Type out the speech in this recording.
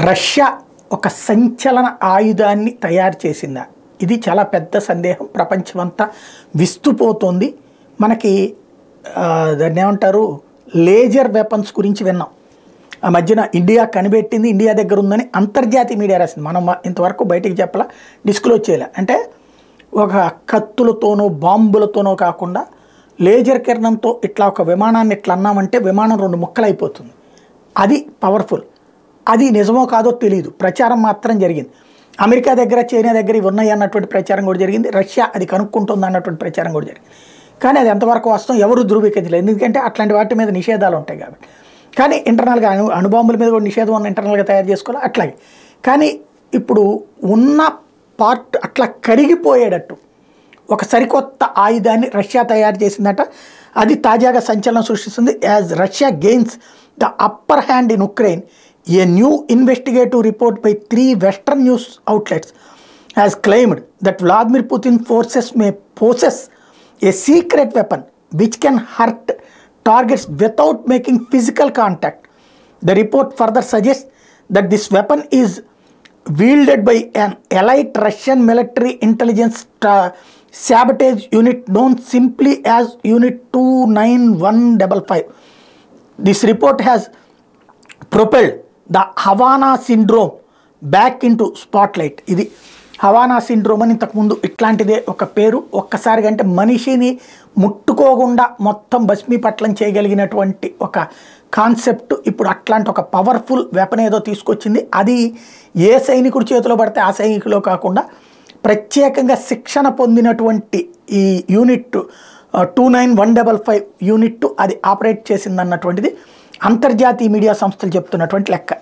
Russia ఒక సంచలన ఆయుధాన్ని తయారు చేసిందా? ఇది చాలా పెద్ద సందేహం. ప్రపంచమంతా విస్తుపోతోంది. మనకి దాన్ని ఏమంటారు, లేజర్ వెపన్స్ గురించి విన్నాం. ఆ మధ్యన ఇండియా కనిపెట్టింది, ఇండియా దగ్గర ఉందని అంతర్జాతీయ మీడియా రాసింది. మనం ఇంతవరకు బయటికి చెప్పాల, డిస్క్లోజ్ చేయాలి. అంటే ఒక కత్తులతోనో బాంబులతోనో కాకుండా లేజర్ కిరణంతో ఇట్లా ఒక విమానాన్ని ఇట్లా అన్నామంటే విమానం 2 ముక్కలు అయిపోతుంది. అది పవర్ఫుల్. అది నిజమో కాదో తెలియదు, ప్రచారం మాత్రం జరిగింది. అమెరికా దగ్గర, చైనా దగ్గర ఇవి ఉన్నాయి అన్నటువంటి ప్రచారం కూడా జరిగింది. రష్యా అది కనుక్కుంటుంది అన్నటువంటి ప్రచారం కూడా జరిగింది. కానీ అది ఎంతవరకు వాస్తవం ఎవరు ధృవీకరించలేదు, ఎందుకంటే అట్లాంటి వాటి మీద నిషేధాలు ఉంటాయి కాబట్టి. కానీ ఇంటర్నల్గా అణుబాంబుల మీద కూడా నిషేధం ఉన్న ఇంటర్నల్గా తయారు చేసుకోవాలి అట్లాగే. కానీ ఇప్పుడు ఉన్న పార్ట్ అట్లా కరిగిపోయేటట్టు ఒక సరికొత్త ఆయుధాన్ని రష్యా తయారు చేసిందట. అది తాజాగా సంచలనం సృష్టిస్తుంది. As Russia gains the upper hand in Ukraine, a new investigative report by 3 Western news outlets has claimed that Vladimir Putin forces may possess a secret weapon which can hurt targets without making physical contact. The report further suggests that this weapon is wielded by an elite Russian military intelligence sabotage unit known simply as Unit 29155. This report has propelled the Havana syndrome back into spotlight. ఇది Havana syndrome అని ఇంతకుముందు ఇట్లాంటిదే ఒక పేరు. ఒక్కసారిగా అంటే మనిషిని ముట్టుకోకుండా మొత్తం భస్మీపట్లం చేయగలిగినటువంటి ఒక కాన్సెప్ట్ ఇప్పుడు అట్లాంటి ఒక పవర్ఫుల్ వెపన్ ఏదో తీసుకొచ్చింది. అది ఏ సైనికుడి చేతిలో పడితే ఆ సైనికులో కాకుండా ప్రత్యేకంగా శిక్షణ పొందినటువంటి ఈ యూనిట్ 29155 యూనిట్ అది ఆపరేట్ చేసిందన్నటువంటిది అంతర్జాతీయ మీడియా సంస్థలు చెప్తున్నటువంటి లెక్క.